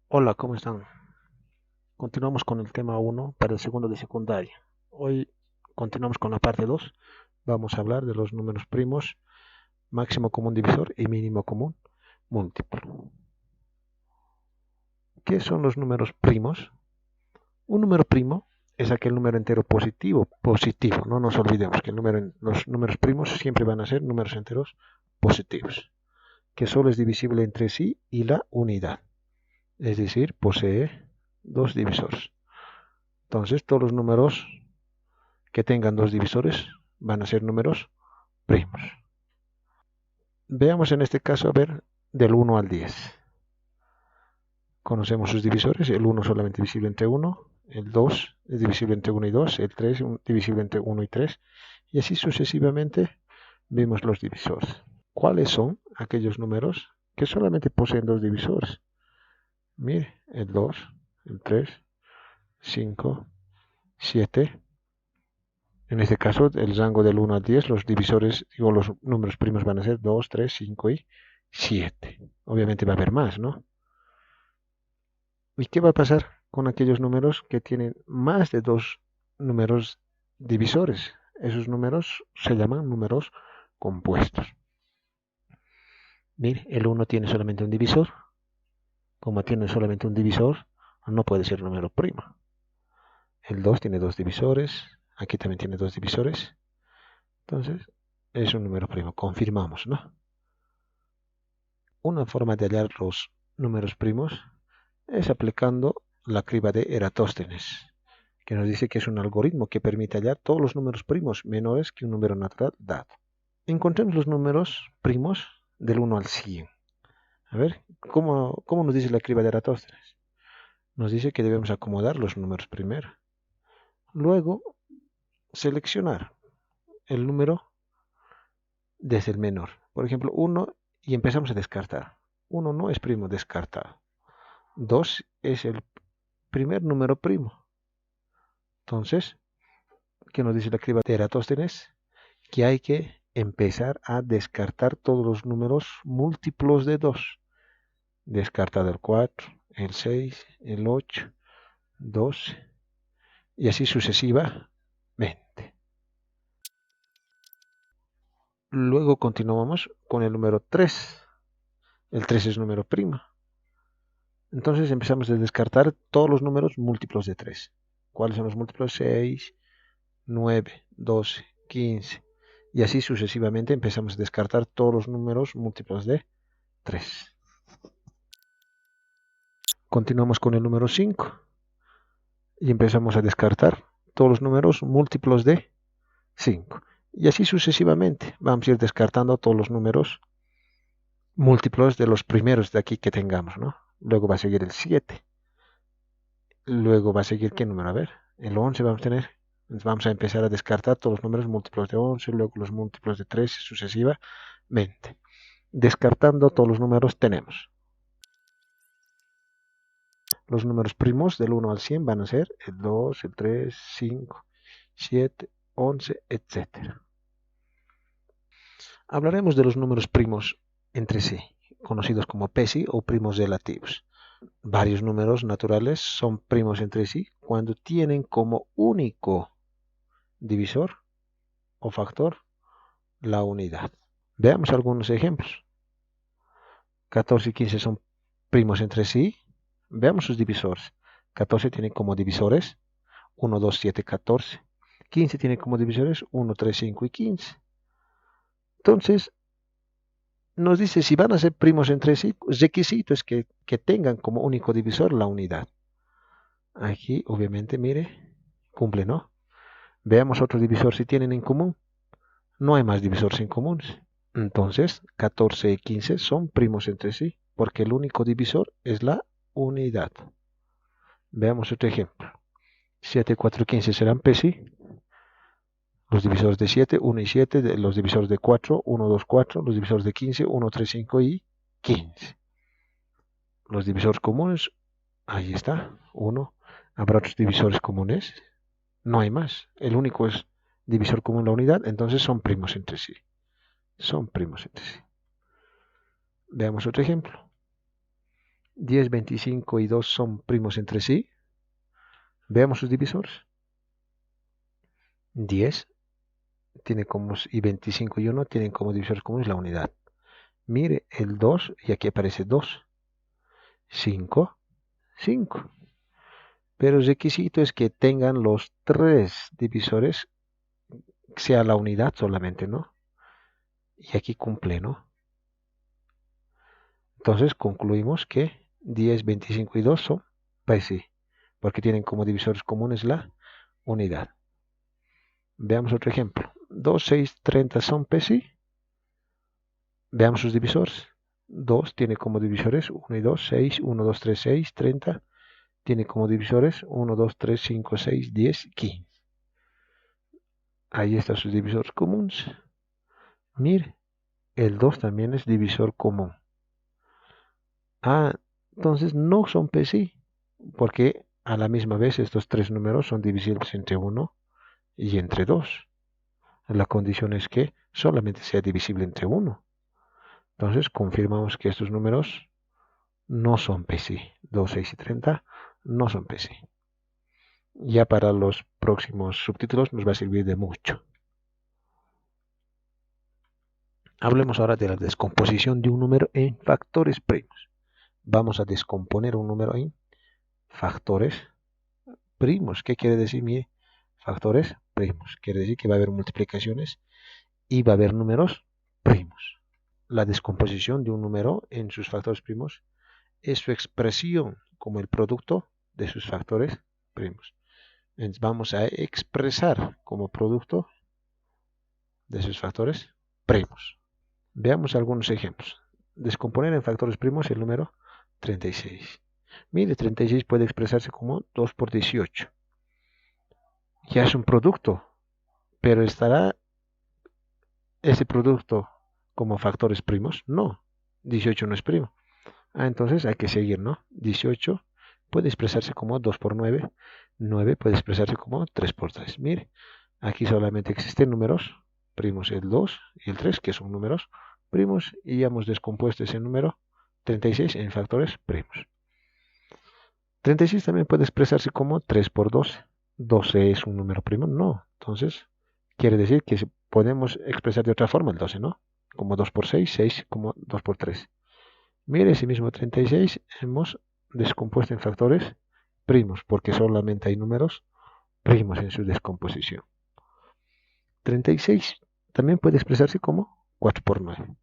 Hola, ¿cómo están? Continuamos con el tema uno para el segundo de secundaria. Hoy continuamos con la parte 2. Vamos a hablar de los números primos, máximo común divisor y mínimo común múltiplo. ¿Qué son los números primos? Un número primo es aquel número entero positivo. No nos olvidemos que los números primos siempre van a ser números enteros positivos, que solo es divisible entre sí y la unidad, es decir, posee dos divisores. Entonces, todos los números que tengan dos divisores van a ser números primos. Veamos en este caso, a ver, del 1 al 10. Conocemos sus divisores, el 1 solamente divisible entre 1, el 2 es divisible entre 1 y 2, el 3 divisible entre 1 y 3, y así sucesivamente vemos los divisores. ¿Cuáles son aquellos números que solamente poseen dos divisores? Mire, el 2, el 3, 5, 7. En este caso, el rango del 1 al 10, los divisores, digo, los números primos van a ser 2, 3, 5 y 7. Obviamente va a haber más, ¿no? ¿Y qué va a pasar con aquellos números que tienen más de dos números divisores? Esos números se llaman números compuestos. Mire, el 1 tiene solamente un divisor. Como tiene solamente un divisor, no puede ser número primo. El 2 tiene dos divisores. Aquí también tiene dos divisores. Entonces, es un número primo. Confirmamos, ¿no? Una forma de hallar los números primos es aplicando la criba de Eratóstenes, que nos dice que es un algoritmo que permite hallar todos los números primos menores que un número natural dado. Encontremos los números primos del 1 al 100. A ver, ¿cómo nos dice la criba de Eratóstenes? Nos dice que debemos acomodar los números primero. Luego, seleccionar el número desde el menor. Por ejemplo, 1 y empezamos a descartar. 1 no es primo, descartado. 2 es el primer número primo. Entonces, ¿qué nos dice la criba de Eratóstenes? Que hay que empezar a descartar todos los números múltiplos de 2. Descartado el 4, el 6, el 8, 12 y así sucesivamente. Luego continuamos con el número 3. El 3 es número primo. Entonces empezamos a descartar todos los números múltiplos de 3. ¿Cuáles son los múltiplos? 6, 9, 12, 15. Y así sucesivamente empezamos a descartar todos los números múltiplos de 3. Continuamos con el número 5 y empezamos a descartar todos los números múltiplos de 5. Y así sucesivamente vamos a ir descartando todos los números múltiplos de los primeros de aquí que tengamos, ¿no? Luego va a seguir el 7. Luego va a seguir, ¿qué número? A ver, el 11 vamos a tener. Vamos a empezar a descartar todos los números múltiplos de 11, luego los múltiplos de 3 sucesivamente. Descartando todos los números tenemos. Los números primos del 1 al 100 van a ser el 2, el 3, 5, 7, 11, etc. Hablaremos de los números primos entre sí, conocidos como PESI o primos relativos. Varios números naturales son primos entre sí cuando tienen como único divisor o factor la unidad. Veamos algunos ejemplos. 14 y 15 son primos entre sí. Veamos sus divisores. 14 tiene como divisores 1, 2, 7, 14. 15 tiene como divisores 1, 3, 5 y 15. Entonces, nos dice si van a ser primos entre sí, requisito es que tengan como único divisor la unidad. Aquí, obviamente, mire, cumple, ¿no? Veamos otro divisor si tienen en común. No hay más divisores en común. Entonces, 14 y 15 son primos entre sí, porque el único divisor es la unidad. Veamos otro ejemplo. 7, 4 y 15 serán PESI. Los divisores de 7, 1 y 7. Los divisores de 4, 1, 2, 4. Los divisores de 15, 1, 3, 5 y 15. Los divisores comunes, ahí está, 1. ¿Habrá otros divisores comunes? No hay más. El único es divisor común la unidad, entonces son primos entre sí. Son primos entre sí. Veamos otro ejemplo. 10, 25 y 2 son primos entre sí. Veamos sus divisores. 10 tiene como, y 25 y 1 tienen como divisores comunes la unidad. Mire el 2 y aquí aparece 2. 5, 5. Pero el requisito es que tengan los tres divisores, sea la unidad solamente, ¿no? Y aquí cumple, ¿no? Entonces concluimos que 10, 25 y 2 son PESI, porque tienen como divisores comunes la unidad. Veamos otro ejemplo. 2, 6, 30 son PESI. Veamos sus divisores. 2 tiene como divisores 1 y 2, 6, 1, 2, 3, 6, 30. Tiene como divisores 1, 2, 3, 5, 6, 10, 15. Ahí están sus divisores comunes. Mire, el 2 también es divisor común. Entonces no son PSI, porque a la misma vez estos tres números son divisibles entre 1 y entre 2. La condición es que solamente sea divisible entre 1. Entonces confirmamos que estos números no son PSI. 2, 6 y 30 no son PSI. Ya para los próximos subtítulos nos va a servir de mucho. Hablemos ahora de la descomposición de un número en factores primos. Vamos a descomponer un número en factores primos. ¿Qué quiere decir? Mire, factores primos. Quiere decir que va a haber multiplicaciones y va a haber números primos. La descomposición de un número en sus factores primos es su expresión como el producto de sus factores primos. Entonces vamos a expresar como producto de sus factores primos. Veamos algunos ejemplos. Descomponer en factores primos el número 36. Mire, 36 puede expresarse como 2 por 18. Ya es un producto, pero ¿estará ese producto como factores primos? No, 18 no es primo. Entonces hay que seguir, ¿no? 18 puede expresarse como 2 por 9. 9 puede expresarse como 3 por 3. Mire, aquí solamente existen números primos, el 2 y el 3, que son números primos, y ya hemos descompuesto ese número 36 en factores primos. 36 también puede expresarse como 3 por 12. 12 es un número primo, no. Entonces, quiere decir que podemos expresar de otra forma el 12, ¿no? Como 2 por 6, 6 como 2 por 3. Mire, ese mismo 36 hemos descompuesto en factores primos, porque solamente hay números primos en su descomposición. 36 también puede expresarse como 4 por 9.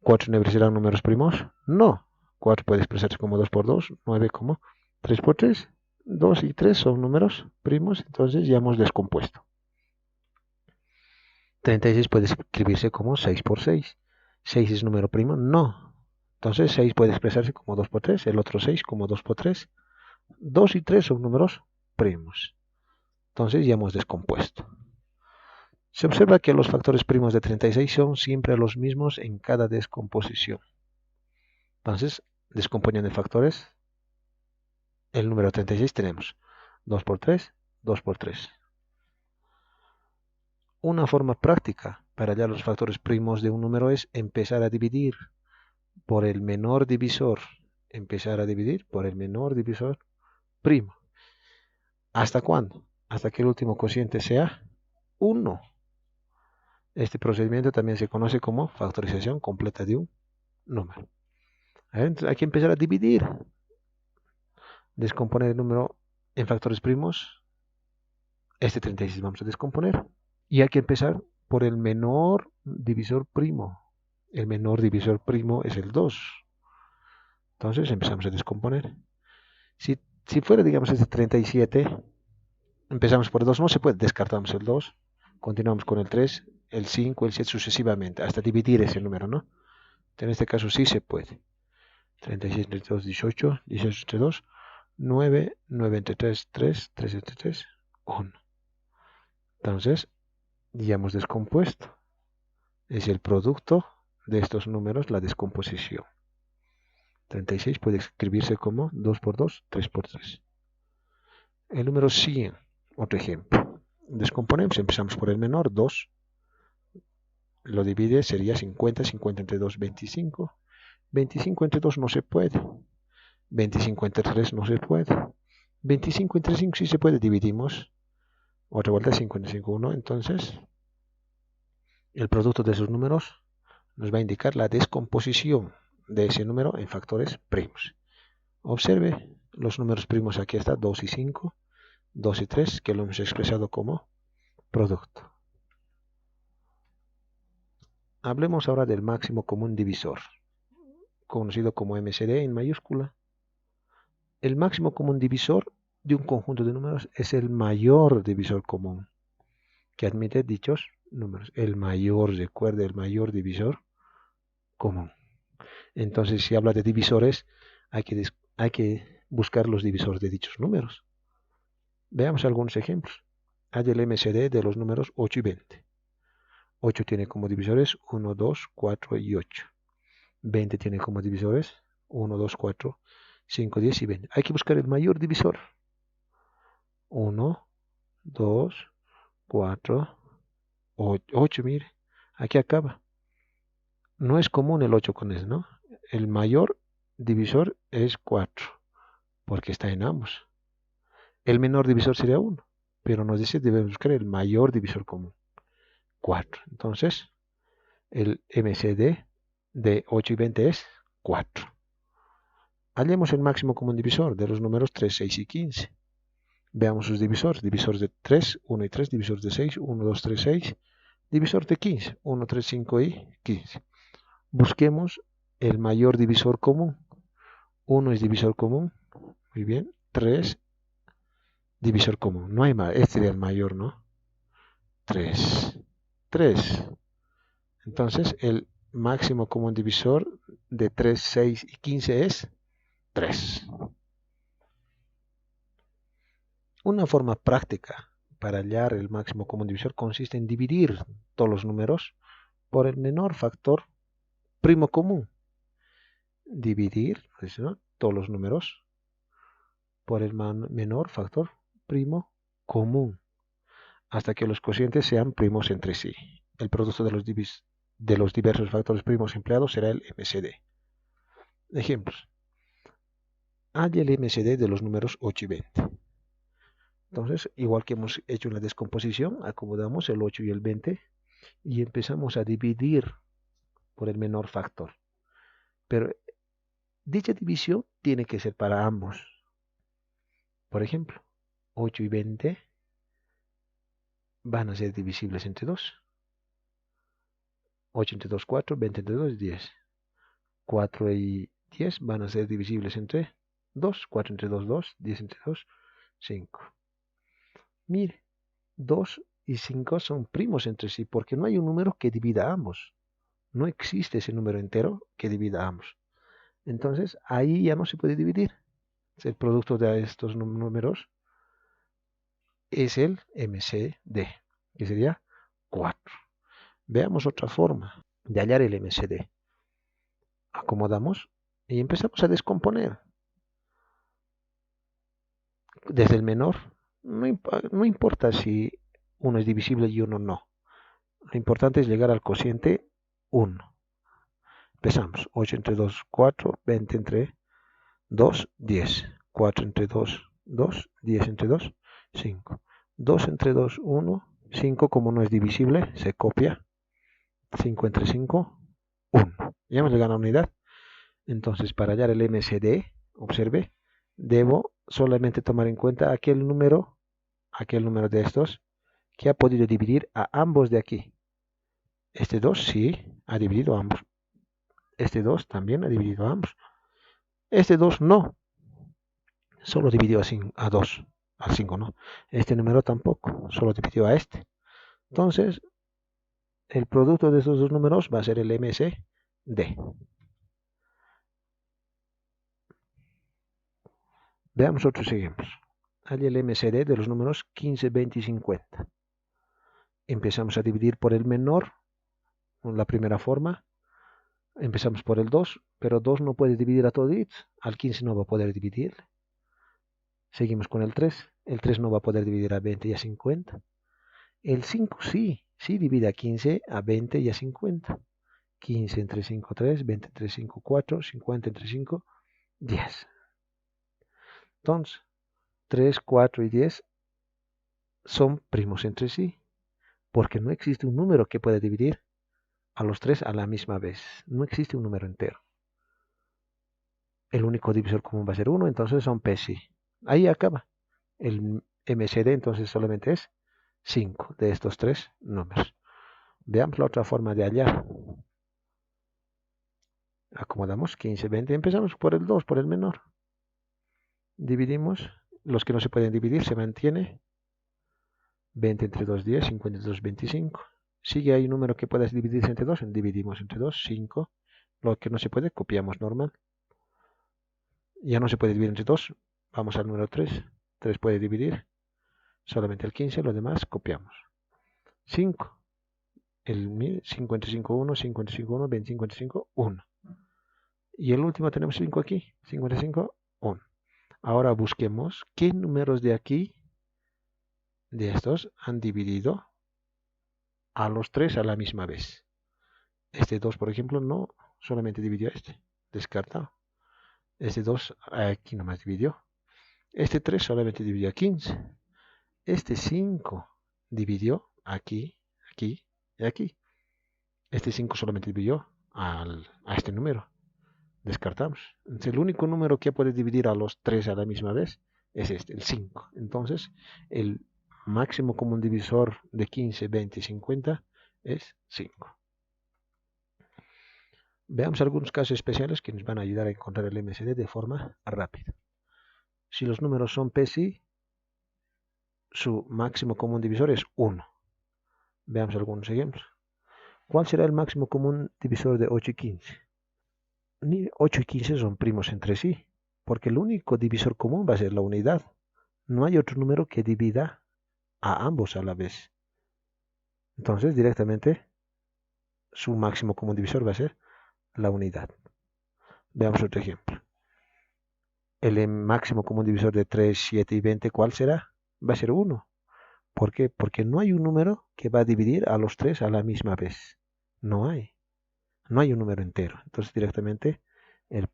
¿4 y 9 serán números primos? No. 4 puede expresarse como 2 por 2, 9 como 3 por 3. 2 y 3 son números primos, entonces ya hemos descompuesto. 36 puede escribirse como 6 por 6. 6 es número primo, no. Entonces 6 puede expresarse como 2 por 3, el otro 6 como 2 por 3. 2 y 3 son números primos. Entonces ya hemos descompuesto. Se observa que los factores primos de 36 son siempre los mismos en cada descomposición. Entonces, descomponiendo en factores, el número 36 tenemos 2 por 3, 2 por 3. Una forma práctica para hallar los factores primos de un número es empezar a dividir por el menor divisor. Empezar a dividir por el menor divisor primo. ¿Hasta cuándo? Hasta que el último cociente sea 1. Este procedimiento también se conoce como factorización completa de un número. Entonces hay que empezar a dividir. Descomponer el número en factores primos. Este 36 vamos a descomponer. Y hay que empezar por el menor divisor primo. El menor divisor primo es el 2. Entonces empezamos a descomponer. Si fuera, digamos, este 37, empezamos por el 2, no se puede, descartamos el 2, continuamos con el 3, el 5, el 7 sucesivamente, hasta dividir ese número, ¿no? En este caso sí se puede. 36 entre 2, 18, 18 entre 2, 9, 9 entre 3, 3, 3 entre 3, 1. Entonces, ya hemos descompuesto. Es el producto de estos números, la descomposición. 36 puede escribirse como 2 por 2, 3 por 3. El número 100, otro ejemplo. Descomponemos, empezamos por el menor, 2. Lo divide, sería 50, 50 entre 2, 25. 25 entre 2 no se puede. 25 entre 3 no se puede. 25 entre 5 sí se puede, dividimos. Otra vuelta 55, 1. Entonces, el producto de esos números nos va a indicar la descomposición de ese número en factores primos. Observe los números primos, aquí está 2 y 5, 2 y 3, que lo hemos expresado como producto. Hablemos ahora del máximo común divisor, conocido como MCD en mayúscula. El máximo común divisor de un conjunto de números es el mayor divisor común que admite dichos números. El mayor, recuerde, el mayor divisor común. Entonces, si habla de divisores, hay que buscar los divisores de dichos números. Veamos algunos ejemplos. Hay el MCD de los números 8 y 20. 8 tiene como divisores 1, 2, 4 y 8. 20 tiene como divisores 1, 2, 4, 5, 10 y 20. Hay que buscar el mayor divisor. 1, 2, 4, 8, mire. Aquí acaba. No es común el 8 con eso, ¿no? El mayor divisor es 4, porque está en ambos. El menor divisor sería 1, pero nos dice que debemos buscar el mayor divisor común, 4. Entonces, el MCD de 8 y 20 es 4. Hallemos el máximo común divisor de los números 3, 6 y 15. Veamos sus divisores. Divisores de 3, 1 y 3. Divisores de 6, 1, 2, 3, 6. Divisor de 15, 1, 3, 5 y 15. Busquemos el mayor divisor común. 1 es divisor común. Muy bien. 3, divisor común. No hay más. Este sería el mayor, ¿no? 3. 3. Entonces, el máximo común divisor de 3, 6 y 15 es 3. Una forma práctica para hallar el máximo común divisor consiste en dividir todos los números por el menor factor primo común. Dividir, ¿no?, todos los números por el menor factor primo común hasta que los cocientes sean primos entre sí. El producto de los diversos factores primos empleados será el MCD. Ejemplos. Halla el MCD de los números 8 y 20. Entonces, igual que hemos hecho en la descomposición, acomodamos el 8 y el 20 y empezamos a dividir por el menor factor. Pero dicha división tiene que ser para ambos. Por ejemplo, 8 y 20 van a ser divisibles entre 2. 8 entre 2, 4, 20 entre 2, 10. 4 y 10 van a ser divisibles entre 2. 4 entre 2, 2. 10 entre 2, 5. Mire, 2 y 5 son primos entre sí porque no hay un número que divida a ambos. No existe ese número entero que divida a ambos. Entonces, ahí ya no se puede dividir. El producto de estos números es el MCD, que sería 4. Veamos otra forma de hallar el MCD. Acomodamos y empezamos a descomponer. Desde el menor, no importa si uno es divisible y uno no. Lo importante es llegar al cociente 1. Empezamos. 8 entre 2, 4. 20 entre 2, 10. 4 entre 2, 2. 10 entre 2, 5. 2 entre 2, 1. 5, como no es divisible, se copia. 5 entre 5, 1. Ya hemos llegado a la unidad. Entonces, para hallar el MCD, observe, debo solamente tomar en cuenta aquel número de estos que ha podido dividir a ambos de aquí. Este 2 sí ha dividido a ambos. Este 2 también ha dividido a ambos. Este 2 no. Solo dividió a 2. Al 5 no. Este número tampoco. Solo dividió a este. Entonces, el producto de estos dos números va a ser el MCD. Veamos otros ejemplos. Hay el MCD de los números 15, 20 y 50. Empezamos a dividir por el menor. La primera forma. Empezamos por el 2, pero 2 no puede dividir a toditos. Al 15 no va a poder dividir. Seguimos con el 3. El 3 no va a poder dividir a 20 y a 50. El 5 sí divide a 15, a 20 y a 50. 15 entre 5, 3, 20 entre 5, 4, 50 entre 5, 10. Entonces, 3, 4 y 10 son primos entre sí, porque no existe un número que pueda dividir a los 3 a la misma vez. No existe un número entero. El único divisor común va a ser 1, entonces son PSI. Ahí acaba. El MCD entonces solamente es 5 de estos 3 números. Veamos la otra forma de hallar. Acomodamos 15, 20. Empezamos por el 2, por el menor. Dividimos. Los que no se pueden dividir se mantiene. 20 entre 2, 10. 50 entre 2, 25. Sigue ahí un número que puedas dividirse entre 2. Dividimos entre 2, 5. Lo que no se puede, copiamos normal. Ya no se puede dividir entre 2. Vamos al número 3. 3 puede dividir. Solamente el 15. Lo demás copiamos. 5. El 55, 1, 55, 1, 25, 55, 1. Y el último tenemos 5 aquí. 55, 1. Ahora busquemos qué números de aquí, de estos, han dividido a los 3 a la misma vez. Este 2, por ejemplo, no, solamente dividió este. Descartado. Este 2 aquí nomás dividió. Este 3 solamente dividió a 15. Este 5 dividió aquí, aquí y aquí. Este 5 solamente dividió a este número. Descartamos. Entonces, el único número que puede dividir a los 3 a la misma vez es este, el 5. Entonces, el máximo común divisor de 15, 20 y 50 es 5. Veamos algunos casos especiales que nos van a ayudar a encontrar el MCD de forma rápida. Si los números son PSI, su máximo común divisor es 1. Veamos algunos ejemplos. ¿Cuál será el máximo común divisor de 8 y 15? 8 y 15 son primos entre sí, porque el único divisor común va a ser la unidad. No hay otro número que divida a ambos a la vez. Entonces, directamente, su máximo común divisor va a ser la unidad. Veamos otro ejemplo. El máximo común divisor de 3, 7 y 20, ¿cuál será? Va a ser 1. ¿Por qué? Porque no hay un número que va a dividir a los 3 a la misma vez. No hay. No hay un número entero. Entonces, directamente, el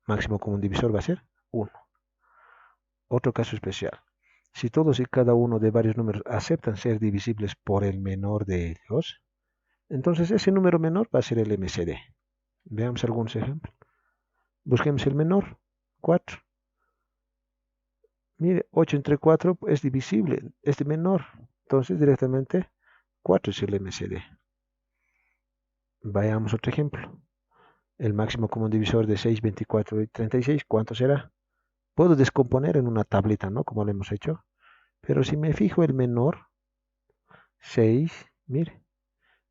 máximo común divisor va a ser 1. Otro caso especial. Si todos y cada uno de varios números aceptan ser divisibles por el menor de ellos, entonces ese número menor va a ser el MCD. Veamos algunos ejemplos. Busquemos el menor, 4. Mire, 8 entre 4 es divisible, es de menor. Entonces directamente 4 es el MCD. Vayamos a otro ejemplo. El máximo común divisor de 6, 24 y 36, ¿cuánto será? Puedo descomponer en una tablita, ¿no? Como lo hemos hecho. Pero si me fijo el menor, 6, mire,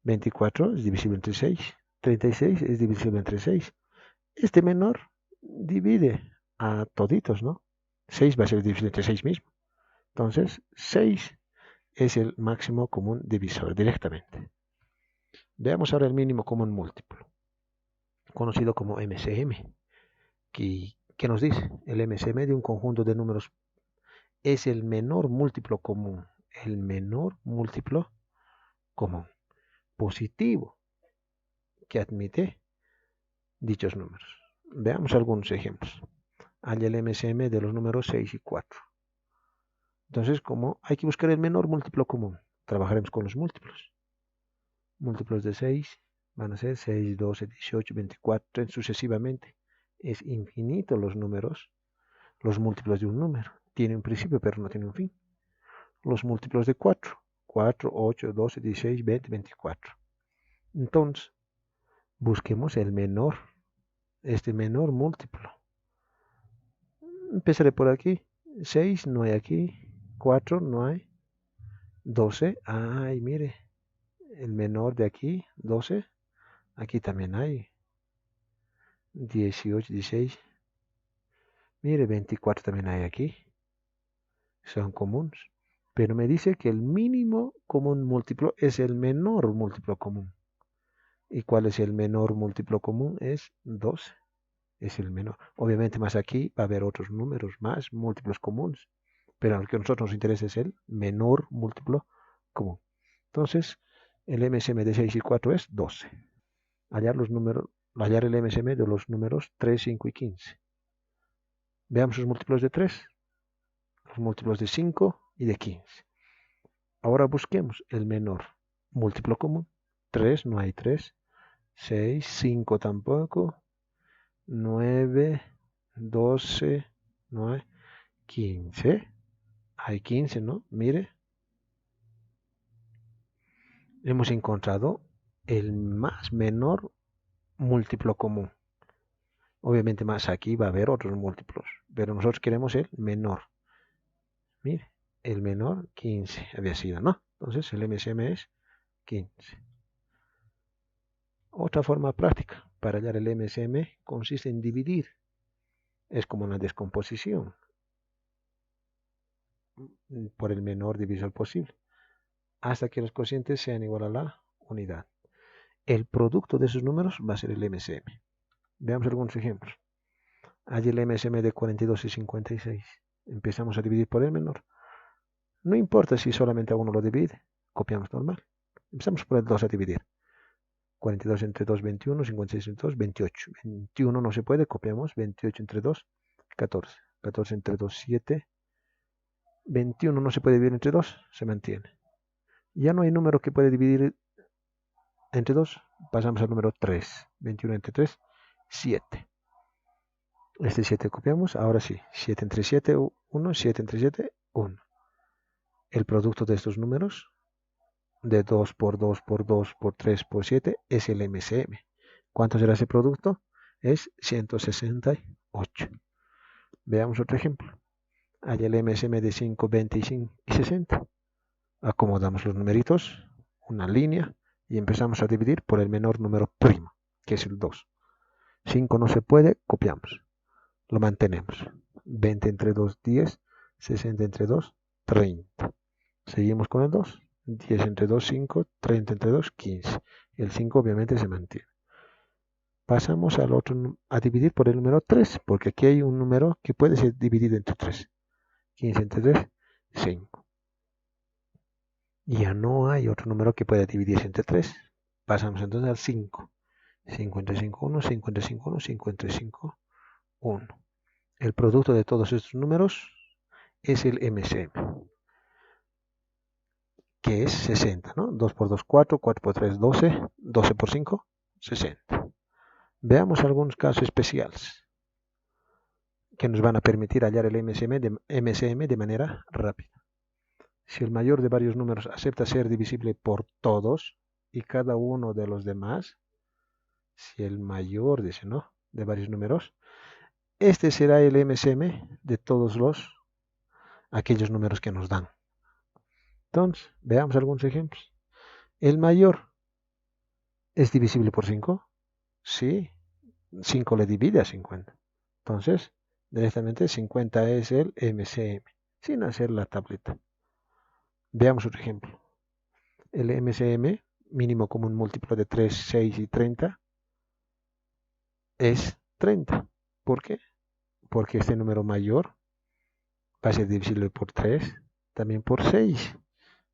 24 es divisible entre 6, 36 es divisible entre 6. Este menor divide a toditos, ¿no? 6 va a ser divisible entre 6 mismo. Entonces, 6 es el máximo común divisor directamente. Veamos ahora el mínimo común múltiplo, conocido como MCM. ¿Qué nos dice? El MCM de un conjunto de números es el menor múltiplo común. El menor múltiplo común positivo que admite dichos números. Veamos algunos ejemplos. Halla el MCM de los números 6 y 4. Entonces, como hay que buscar el menor múltiplo común, trabajaremos con los múltiplos. Múltiplos de 6 van a ser 6, 12, 18, 24, sucesivamente. Es infinito los números, los múltiplos de un número. Tiene un principio, pero no tiene un fin. Los múltiplos de 4, 4, 8, 12, 16, 20, 24. Entonces, busquemos el menor, este menor múltiplo. Empezaré por aquí. 6 no hay aquí. 4 no hay. 12, ay, mire. El menor de aquí, 12. Aquí también hay. 18, 16. Mire, 24 también hay aquí. Son comunes. Pero me dice que el mínimo común múltiplo es el menor múltiplo común. ¿Y cuál es el menor múltiplo común? Es 12. Es el menor. Obviamente más aquí va a haber otros números más, múltiplos comunes. Pero lo que a nosotros nos interesa es el menor múltiplo común. Entonces, el MCM de 6 y 4 es 12. Hallar el MCM de los números 3, 5 y 15. Veamos los múltiplos de 3, los múltiplos de 5 y de 15. Ahora busquemos el menor múltiplo común. 3, no hay 3. 6, 5 tampoco. 9, 12, no hay. 15. Hay 15, ¿no? Mire. Hemos encontrado el más menor múltiplo común. Obviamente más aquí va a haber otros múltiplos, pero nosotros queremos el menor. Mire, el menor 15 había sido, ¿no? Entonces el MCM es 15. Otra forma práctica para hallar el MCM consiste en dividir. Es como una descomposición por el menor divisor posible, hasta que los cocientes sean igual a la unidad. El producto de esos números va a ser el MCM. Veamos algunos ejemplos. Hay el MCM de 42 y 56. Empezamos a dividir por el menor. No importa si solamente a uno lo divide, copiamos normal. Empezamos por el 2 a dividir. 42 entre 2, 21, 56 entre 2, 28. 21 no se puede, copiamos. 28 entre 2, 14. 14 entre 2, 7. 21 no se puede dividir entre 2, se mantiene. Ya no hay número que puede dividir entre 2, pasamos al número 3. 21 entre 3, 7. Este 7 copiamos, ahora sí. 7 entre 7, 1. 7 entre 7, 1. El producto de estos números, de 2 por 2 por 2 por 3 por 7, es el MCM. ¿Cuánto será ese producto? Es 168. Veamos otro ejemplo. Hay el MCM de 5, 25 y 60. Acomodamos los numeritos, una línea, y empezamos a dividir por el menor número primo, que es el 2. 5 no se puede, copiamos. Lo mantenemos. 20 entre 2, 10. 60 entre 2, 30. Seguimos con el 2. 10 entre 2, 5. 30 entre 2, 15. El 5 obviamente se mantiene. Pasamos al otro a dividir por el número 3, porque aquí hay un número que puede ser dividido entre 3. 15 entre 3, 5. Ya no hay otro número que pueda dividirse entre 3. Pasamos entonces al 5. 55, 1, 55, 1, 55, 1. El producto de todos estos números es el MCM, que es 60, ¿no? 2 por 2, 4, 4 por 3, 12, 12 por 5, 60. Veamos algunos casos especiales que nos van a permitir hallar el MCM de manera rápida. Si el mayor de varios números acepta ser divisible por todos y cada uno de los demás, si el mayor, dice, ¿no?, de varios números, este será el MCM de todos aquellos números que nos dan. Entonces, veamos algunos ejemplos. El mayor es divisible por 5. Sí, 5 le divide a 50. Entonces, directamente 50 es el MCM, sin hacer la tableta. Veamos otro ejemplo. El MCM, mínimo común múltiplo de 3, 6 y 30, es 30. ¿Por qué? Porque este número mayor va a ser divisible por 3, también por 6.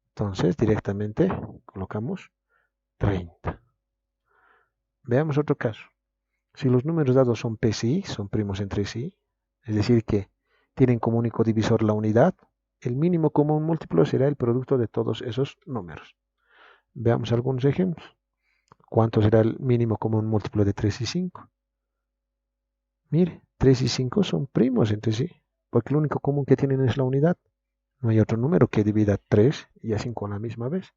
Entonces, directamente colocamos 30. Veamos otro caso. Si los números dados son PSI, son primos entre sí, es decir, que tienen como único divisor la unidad, el mínimo común múltiplo será el producto de todos esos números. Veamos algunos ejemplos. ¿Cuánto será el mínimo común múltiplo de 3 y 5? Mire, 3 y 5 son primos entre sí, porque lo único común que tienen es la unidad. No hay otro número que divida 3 y a 5 a la misma vez.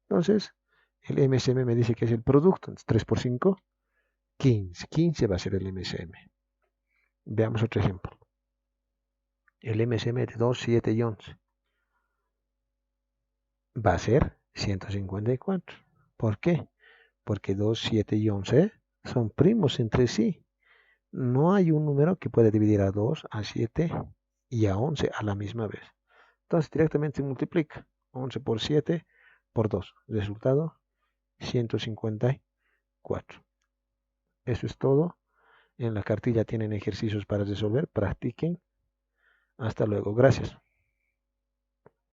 Entonces, el MCM me dice que es el producto. Entonces, 3 por 5, 15. 15 va a ser el MCM. Veamos otro ejemplo. El MCM de 2, 7 y 11 va a ser 154. ¿Por qué? Porque 2, 7 y 11 son primos entre sí. No hay un número que pueda dividir a 2, a 7 y a 11 a la misma vez. Entonces directamente se multiplica. 11 por 7 por 2. Resultado 154. Eso es todo. En la cartilla tienen ejercicios para resolver. Practiquen. Hasta luego. Gracias.